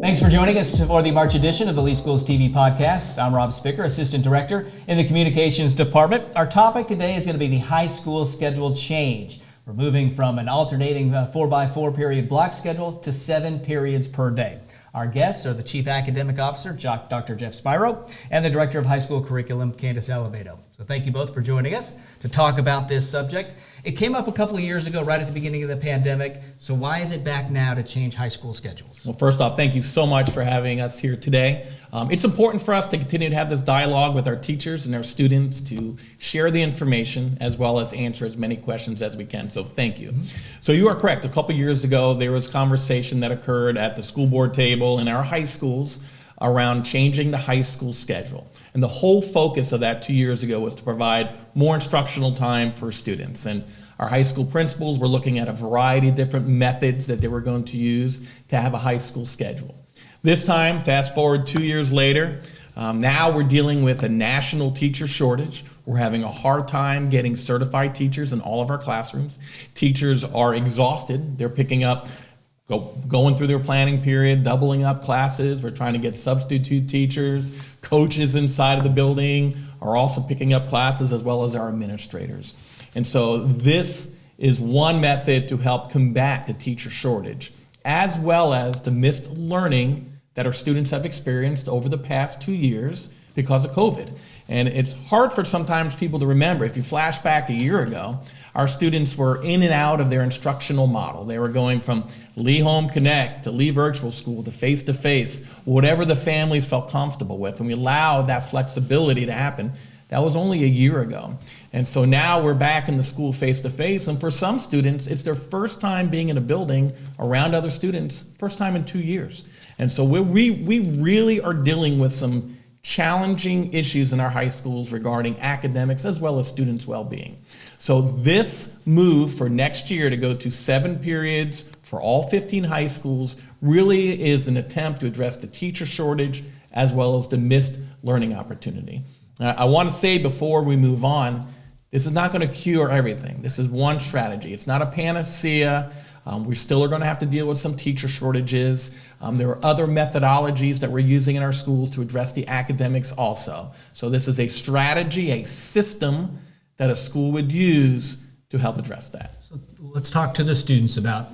Thanks for joining us for the March edition of the Lee Schools TV podcast. I'm Rob Spicker, Assistant Director in the Communications Department. Our topic today is going to be the high school schedule change. We're moving from an alternating 4x4 period block schedule to 7 periods per day. Our guests are the Chief Academic Officer, Dr. Jeff Spiro, and the Director of High School Curriculum, Candace Allevato. So thank you both for joining us to talk about this subject. It came up a couple of years ago, right at the beginning of the pandemic. So why is it back now to change high school schedules? Well, first off, thank you so much for having us here today. It's important for us to continue to have this dialogue with our teachers and our students to share the information as well as answer as many questions as we can. So thank you. So you are correct. A couple years ago, there was conversation that occurred at the school board table in our high schools around changing the high school schedule. And the whole focus of that 2 years ago was to provide more instructional time for students. And our high school principals were looking at a variety of different methods that they were going to use to have a high school schedule. This time, fast forward 2 years later, now we're dealing with a national teacher shortage. We're having a hard time getting certified teachers in all of our classrooms. Teachers are exhausted. They're picking up going through their planning period, doubling up classes. We're trying to get substitute teachers. Coaches inside of the building are also picking up classes, as well as our administrators. And so this is one method to help combat the teacher shortage, as well as the missed learning that our students have experienced over the past 2 years because of COVID. And it's hard for sometimes people to remember. If you flash back a year ago, our students were in and out of their instructional model. They were going from Lee Home Connect to Lee Virtual School to face-to-face, whatever the families felt comfortable with. And we allowed that flexibility to happen. That was only a year ago. And so now we're back in the school face-to-face. And for some students, it's their first time being in a building around other students, first time in 2 years. And so we really are dealing with some challenging issues in our high schools regarding academics as well as students' well-being. So this move for next year to go to 7 periods for all 15 high schools really is an attempt to address the teacher shortage as well as the missed learning opportunity. I want to say before we move on, this is not going to cure everything. This is one strategy. It's not a panacea. We still are going to have to deal with some teacher shortages. There are other methodologies that we're using in our schools to address the academics also. So this is a strategy, a system that a school would use to help address that. So let's talk to the students about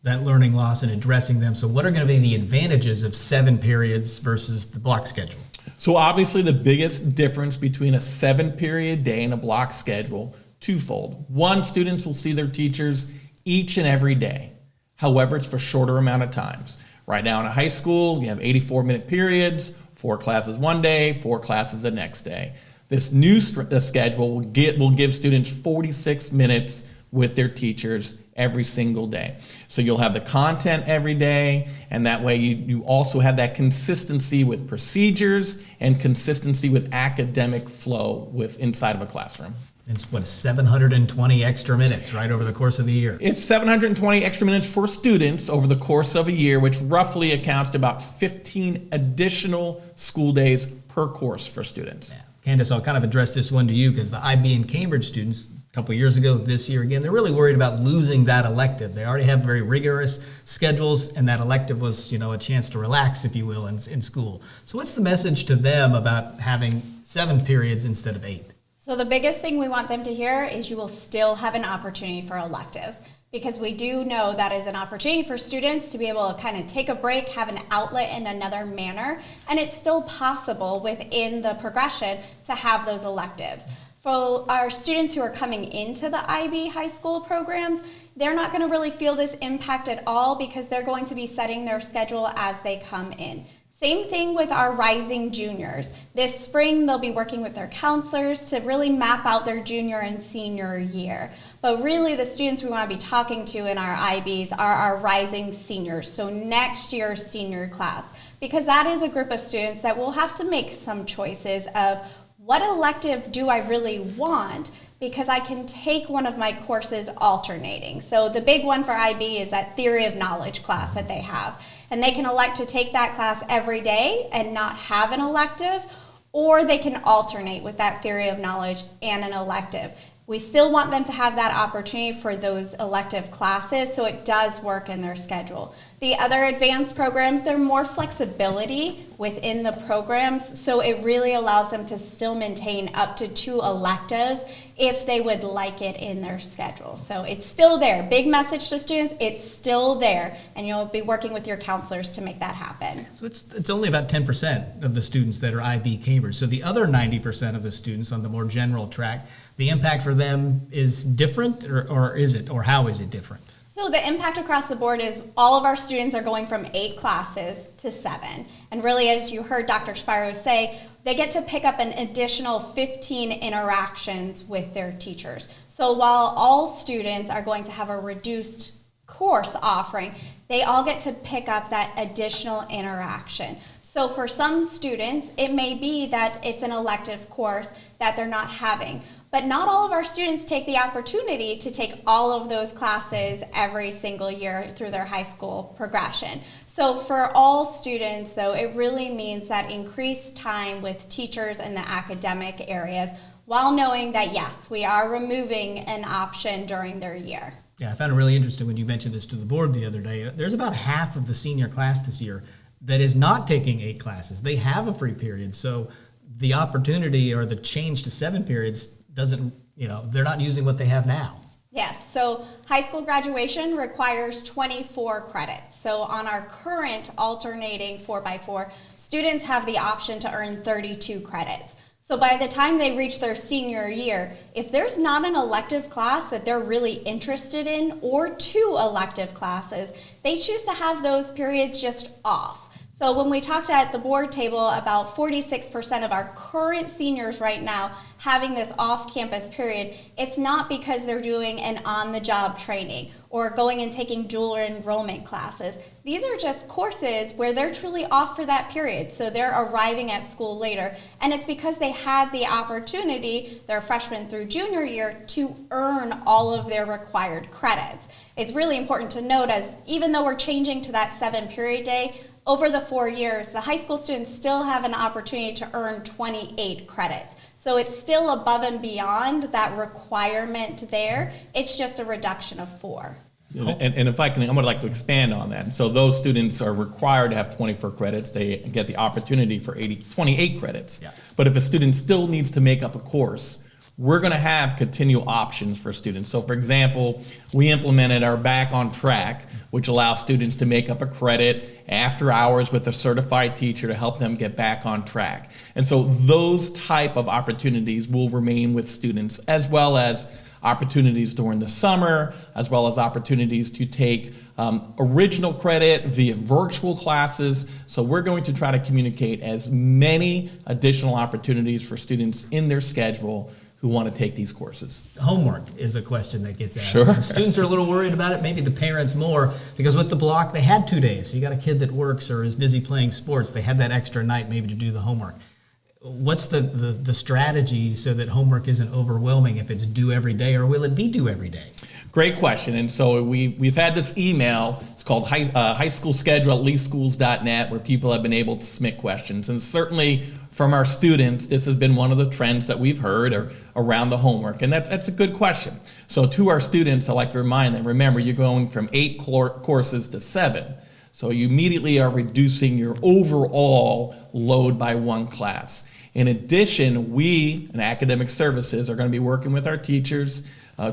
that learning loss and addressing them. So what are going to be the advantages of 7 periods versus the block schedule? So obviously the biggest difference between a 7-period day and a block schedule, twofold. One, students will see their teachers each and every day. However, it's for shorter amount of times. Right now in a high school, we have 84-minute periods, 4 classes one day, 4 classes the next day. This new schedule will give students 46 minutes with their teachers every single day. So you'll have the content every day, and that way you also have that consistency with procedures and consistency with academic flow inside of a classroom. It's 720 extra minutes, right, over the course of the year? It's 720 extra minutes for students over the course of a year, which roughly accounts to about 15 additional school days per course for students. Yeah. Candace, I'll kind of address this one to you because the IB and Cambridge students, a couple of years ago, this year again, they're really worried about losing that elective. They already have very rigorous schedules, and that elective was, a chance to relax, if you will, in school. So what's the message to them about having 7 periods instead of 8? So the biggest thing we want them to hear is you will still have an opportunity for electives, because we do know that is an opportunity for students to be able to kind of take a break, have an outlet in another manner, and it's still possible within the progression to have those electives. For our students who are coming into the IB high school programs, they're not going to really feel this impact at all because they're going to be setting their schedule as they come in. Same thing with our rising juniors. This spring, they'll be working with their counselors to really map out their junior and senior year. But really, the students we want to be talking to in our IBs are our rising seniors, so next year's senior class, because that is a group of students that will have to make some choices of what elective do I really want, because I can take one of my courses alternating. So the big one for IB is that theory of knowledge class that they have. And they can elect to take that class every day and not have an elective, or they can alternate with that theory of knowledge and an elective. We still want them to have that opportunity for those elective classes, so it does work in their schedule. The other advanced programs, they're more flexibility within the programs, so it really allows them to still maintain up to 2 electives if they would like it in their schedule. So it's still there. Big message to students, it's still there, and you'll be working with your counselors to make that happen. So it's only about 10% of the students that are IB Cambridge. So the other 90% of the students on the more general track, the impact for them is different, or is it, or how is it different? So the impact across the board is all of our students are going from 8 classes to 7. And really, as you heard Dr. Spiro say, they get to pick up an additional 15 interactions with their teachers. So while all students are going to have a reduced course offering, they all get to pick up that additional interaction. So for some students, it may be that it's an elective course that they're not having. But not all of our students take the opportunity to take all of those classes every single year through their high school progression. So for all students, though, it really means that increased time with teachers in the academic areas, while knowing that, yes, we are removing an option during their year. Yeah, I found it really interesting when you mentioned this to the board the other day. There's about half of the senior class this year that is not taking 8 classes. They have a free period, so the opportunity or the change to 7 periods doesn't, they're not using what they have now. Yes, so high school graduation requires 24 credits. So on our current alternating 4x4, students have the option to earn 32 credits. So by the time they reach their senior year, if there's not an elective class that they're really interested in, or 2 elective classes, they choose to have those periods just off. So when we talked at the board table, about 46% of our current seniors right now having this off-campus period, it's not because they're doing an on-the-job training or going and taking dual enrollment classes. These are just courses where they're truly off for that period, so they're arriving at school later, and it's because they had the opportunity, their freshman through junior year, to earn all of their required credits. It's really important to note, as even though we're changing to that 7-period day, over the 4 years, the high school students still have an opportunity to earn 28 credits. So it's still above and beyond that requirement there. It's just a reduction of 4. And if I can, I would like to expand on that. So those students are required to have 24 credits. They get the opportunity for 28 credits. Yeah. But if a student still needs to make up a course, we're going to have continual options for students. So for example, we implemented our Back on Track, which allows students to make up a credit after hours with a certified teacher to help them get back on track. And so those type of opportunities will remain with students, as well as opportunities during the summer, as well as opportunities to take original credit via virtual classes. So we're going to try to communicate as many additional opportunities for students in their schedule who want to take these courses. Homework is a question that gets asked. Sure. Students are a little worried about it, maybe the parents more, because with the block, they had 2 days. So you got a kid that works or is busy playing sports, they had that extra night maybe to do the homework. What's the strategy so that homework isn't overwhelming if it's due every day, or will it be due every day? Great question. And so we've had this email, it's called high school schedule at leeschools.net, where people have been able to submit questions. And certainly from our students, this has been one of the trends that we've heard around the homework. And that's a good question. So to our students, I like to remind them, remember, you're going from 8 courses to 7. So you immediately are reducing your overall load by 1 class. In addition, we in academic services are going to be working with our teachers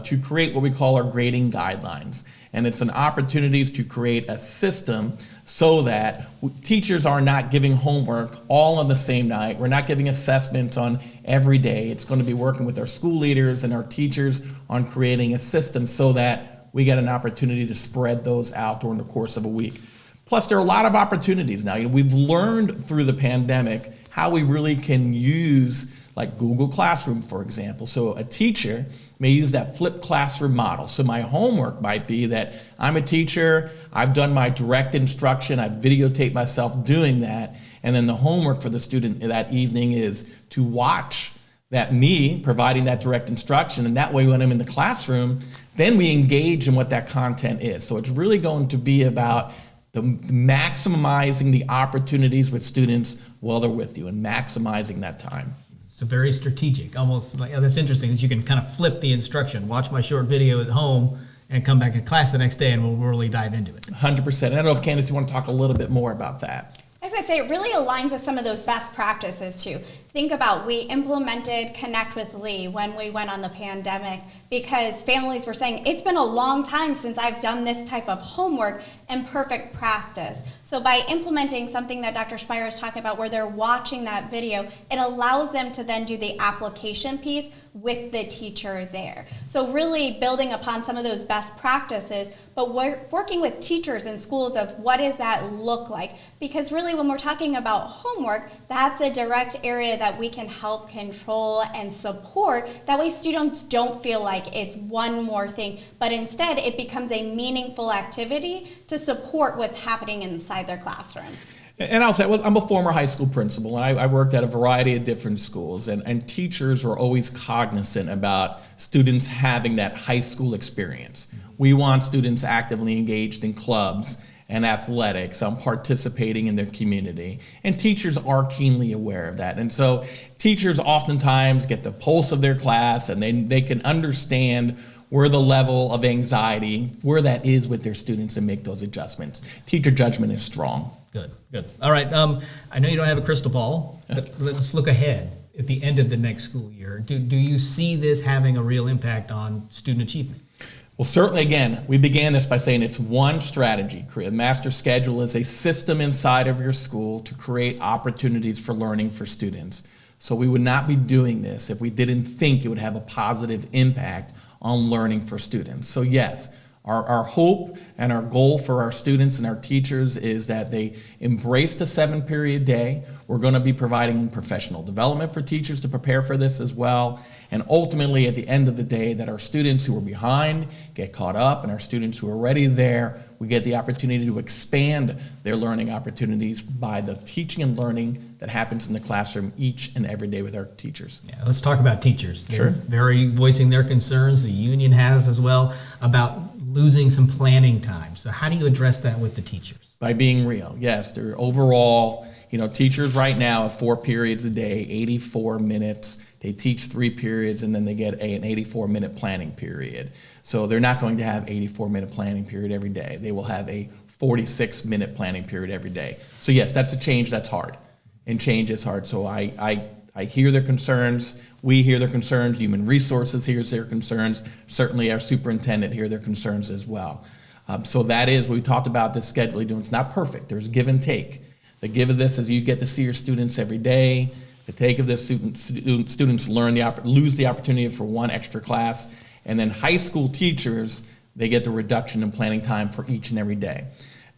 to create what we call our grading guidelines. And it's an opportunity to create a system so that teachers are not giving homework all on the same night. We're not giving assessments on every day. It's going to be working with our school leaders and our teachers on creating a system so that we get an opportunity to spread those out during the course of a week. Plus, there are a lot of opportunities now. We've learned through the pandemic how we really can use, like Google Classroom, for example. So a teacher may use that flipped classroom model. So my homework might be that I'm a teacher, I've done my direct instruction, I've videotaped myself doing that, and then the homework for the student that evening is to watch that me providing that direct instruction, and that way when I'm in the classroom, then we engage in what that content is. So it's really going to be about maximizing the opportunities with students while they're with you and maximizing that time. So very strategic, almost like, that's interesting that you can kind of flip the instruction. Watch my short video at home and come back in class the next day and we'll really dive into it. 100%. I don't know if Candace, you want to talk a little bit more about that. As I say, it really aligns with some of those best practices too. Think about, we implemented Connect with Lee when we went on the pandemic because families were saying, it's been a long time since I've done this type of homework and perfect practice. So by implementing something that Dr. Spiro is talking about where they're watching that video, it allows them to then do the application piece with the teacher there. So really building upon some of those best practices, but we're working with teachers in schools of what does that look like? Because really when we're talking about homework, that's a direct area that we can help control and support. That way students don't feel like it's one more thing, but instead it becomes a meaningful activity to support what's happening inside their classrooms. And I'll say, well, I'm a former high school principal, and I worked at a variety of different schools, and teachers are always cognizant about students having that high school experience. We want students actively engaged in clubs and athletics, participating in their community, and teachers are keenly aware of that. And so teachers oftentimes get the pulse of their class, and they can understand where the level of anxiety, where that is with their students, and make those adjustments. Teacher judgment is strong. Good, good. All right, I know you don't have a crystal ball, but let's look ahead at the end of the next school year. Do you see this having a real impact on student achievement? Well, certainly, again, we began this by saying it's one strategy. A master schedule is a system inside of your school to create opportunities for learning for students. So we would not be doing this if we didn't think it would have a positive impact on learning for students. So yes, our hope and our goal for our students and our teachers is that they embrace the 7-period day. We're going to be providing professional development for teachers to prepare for this as well. And ultimately, at the end of the day, that our students who are behind get caught up, and our students who are already there, we get the opportunity to expand their learning opportunities by the teaching and learning that happens in the classroom each and every day with our teachers. Yeah, let's talk about teachers. Sure. They're very voicing their concerns. The union has as well about losing some planning time. So how do you address that with the teachers? By being real, yes. They're overall, teachers right now have 4 periods a day, 84 minutes. They teach 3 periods, and then they get an 84-minute planning period. So they're not going to have 84-minute planning period every day. They will have a 46-minute planning period every day. So yes, that's a change that's hard, and change is hard. So I hear their concerns. We hear their concerns. Human Resources hears their concerns. Certainly our superintendent hears their concerns as well. So that is, we talked about this scheduling. It's not perfect. There's give and take. The give of this is you get to see your students every day. The take of this, students lose the opportunity for one extra class. And then high school teachers, they get the reduction in planning time for each and every day.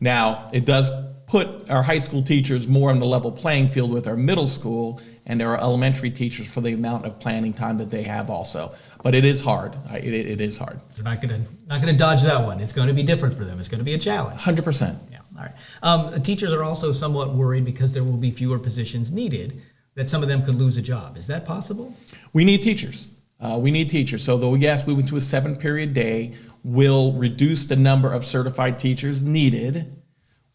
Now, it does put our high school teachers more on the level playing field with our middle school and our elementary teachers for the amount of planning time that they have also. But it is hard. It is hard. They're not going to dodge that one. It's going to be different for them. It's going to be a challenge. 100%. Yeah. All right. Teachers are also somewhat worried because there will be fewer positions needed, that some of them could lose a job. Is that possible? We need teachers. So though, yes, moving to a 7-period day will reduce the number of certified teachers needed,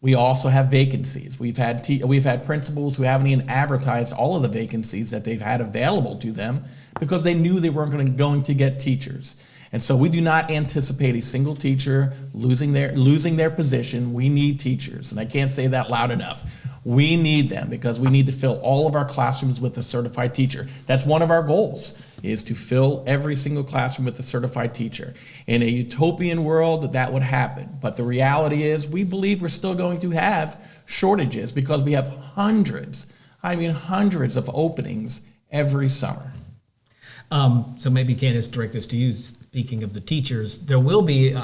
we also have vacancies. We've had principals who haven't even advertised all of the vacancies that they've had available to them because they knew they weren't going to get teachers. And so we do not anticipate a single teacher losing their position. We need teachers, and I can't say that loud enough. We need them because we need to fill all of our classrooms with a certified teacher. That's one of our goals, is to fill every single classroom with a certified teacher. In a utopian world, that would happen. But the reality is we believe we're still going to have shortages because we have hundreds of openings every summer. So maybe Candace, direct this to you. Speaking of the teachers, there will be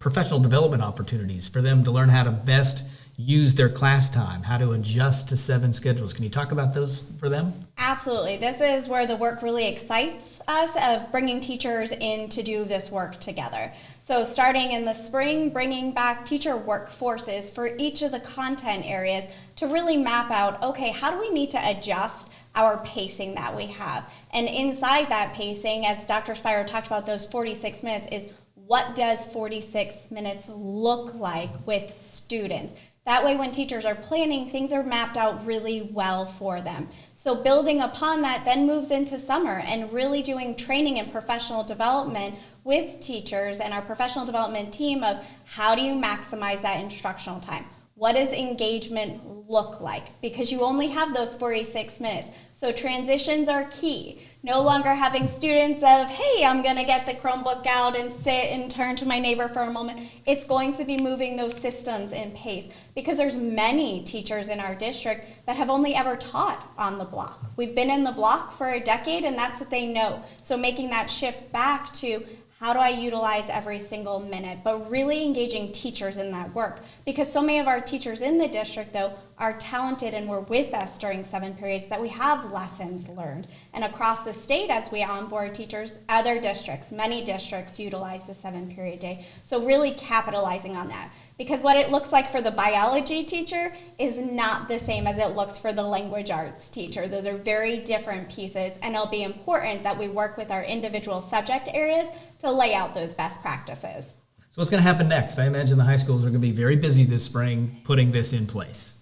professional development opportunities for them to learn how to best use their class time, how to adjust to 7 schedules. Can you talk about those for them? Absolutely. This is where the work really excites us, of bringing teachers in to do this work together. So starting in the spring, bringing back teacher workforces for each of the content areas to really map out, okay, how do we need to adjust our pacing that we have? And inside that pacing, as Dr. Spiro talked about, those 46 minutes is, what does 46 minutes look like with students? That way, when teachers are planning, things are mapped out really well for them. So building upon that then moves into summer and really doing training and professional development with teachers and our professional development team of how do you maximize that instructional time? What does engagement look like? Because you only have those 46 minutes. So transitions are key. No longer having students of, hey, I'm going to get the Chromebook out and sit and turn to my neighbor for a moment. It's going to be moving those systems in pace because there's many teachers in our district that have only ever taught on the block. We've been in the block for a decade and that's what they know. So making that shift back to how do I utilize every single minute, but really engaging teachers in that work. Because so many of our teachers in the district, though, are talented and were with us during 7 periods that we have lessons learned. And across the state, as we onboard teachers, other districts, many districts utilize the 7-period day. So really capitalizing on that. Because what it looks like for the biology teacher is not the same as it looks for the language arts teacher. Those are very different pieces, and it'll be important that we work with our individual subject areas to lay out those best practices. So what's going to happen next? I imagine the high schools are going to be very busy this spring putting this in place.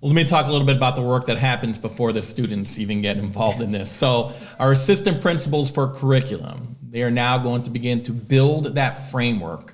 Well, let me talk a little bit about the work that happens before the students even get involved in this. So our assistant principals for curriculum, they are now going to begin to build that framework.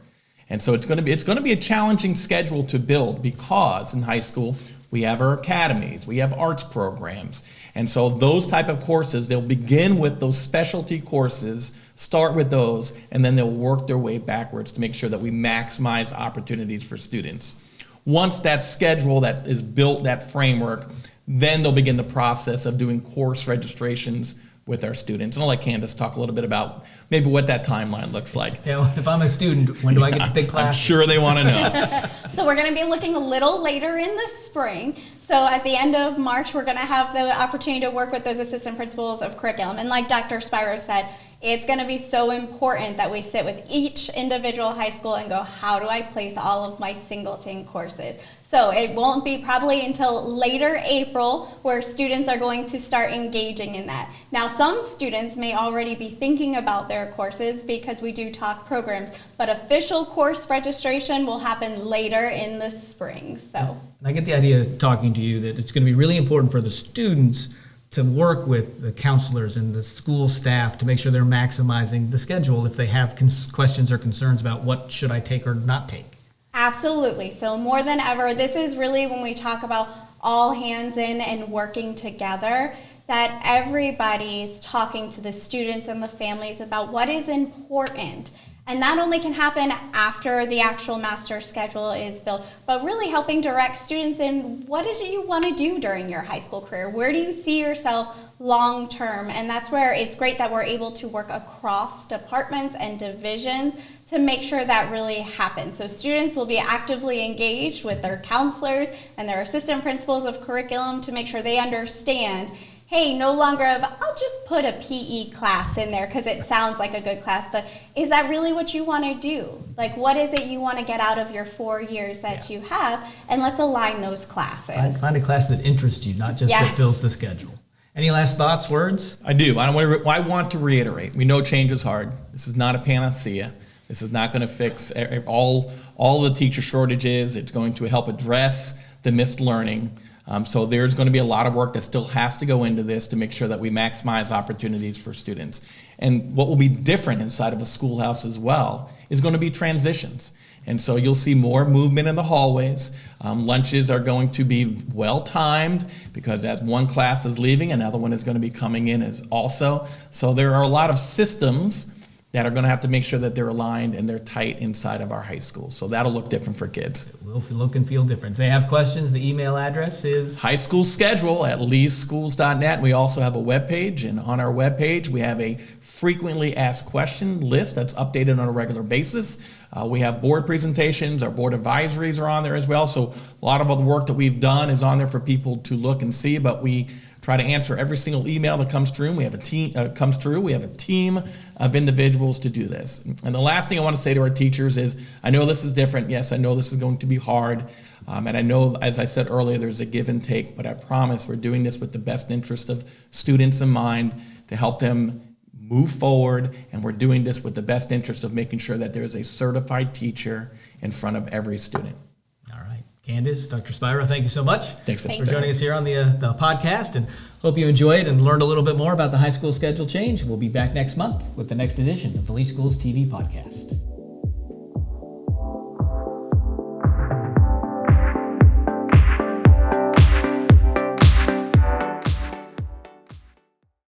And so it's going to be a challenging schedule to build because in high school we have our academies, we have arts programs. And so those type of courses, they'll begin with those specialty courses, start with those, and then they'll work their way backwards to make sure that we maximize opportunities for students. Once that schedule that is built, that framework, then they'll begin the process of doing course registrations with our students. And I'll let Candace talk a little bit about maybe what that timeline looks like. Yeah, if I'm a student, when do I get to pick classes? I'm sure they want to know. So we're going to be looking a little later in the spring. So at the end of March, we're going to have the opportunity to work with those assistant principals of curriculum. And like Dr. Spiro said, it's going to be so important that we sit with each individual high school and go, how do I place all of my singleton courses? So it won't be probably until later April where students are going to start engaging in that. Now, some students may already be thinking about their courses because we do talk programs, but official course registration will happen later in the spring. So, and I get the idea talking to you that it's going to be really important for the students to work with the counselors and the school staff to make sure they're maximizing the schedule if they have questions or concerns about what should I take or not take. Absolutely. So more than ever, this is really when we talk about all hands in and working together, that everybody's talking to the students and the families about what is important. And that only can happen after the actual master schedule is built, but really helping direct students in what is it you want to do during your high school career? Where do you see yourself long term? And that's where it's great that we're able to work across departments and divisions to make sure that really happens. So students will be actively engaged with their counselors and their assistant principals of curriculum to make sure they understand, hey, no longer I'll just put a PE class in there because it sounds like a good class, but is that really what you want to do? Like, what is it you want to get out of your 4 years that you have? And let's align those classes. Find a class that interests you, not just that fills the schedule. Any last thoughts, words? I do. I want to reiterate. We know change is hard. This is not a panacea. This is not going to fix all the teacher shortages. It's going to help address the missed learning. So there's going to be a lot of work that still has to go into this to make sure that we maximize opportunities for students. And what will be different inside of a schoolhouse as well is going to be transitions. And so you'll see more movement in the hallways. Lunches are going to be well-timed because as one class is leaving, another one is going to be coming in as also. So there are a lot of systems that are going to have to make sure that they're aligned and they're tight inside of our high schools. So that'll look different for kids. It will look and feel different. If they have questions, the email address is highschoolschedule@leeschools.net. We also have a webpage, and on our webpage, we have a frequently asked question list that's updated on a regular basis. We have board presentations, our board advisories are on there as well. So a lot of the work that we've done is on there for people to look and see, but we try to answer every single email that comes through. We have a team We have a team of individuals to do this. And the last thing I want to say to our teachers is, I know this is different. Yes, I know this is going to be hard. And I know, as I said earlier, there's a give and take, but I promise we're doing this with the best interest of students in mind to help them move forward. And we're doing this with the best interest of making sure that there's a certified teacher in front of every student. All right. Candace, Dr. Spiro, thank you so much. Thanks, Thank for you. joining us here on the podcast, and hope you enjoyed and learned a little bit more about the high school schedule change. We'll be back next month with the next edition of the Lee Schools TV podcast.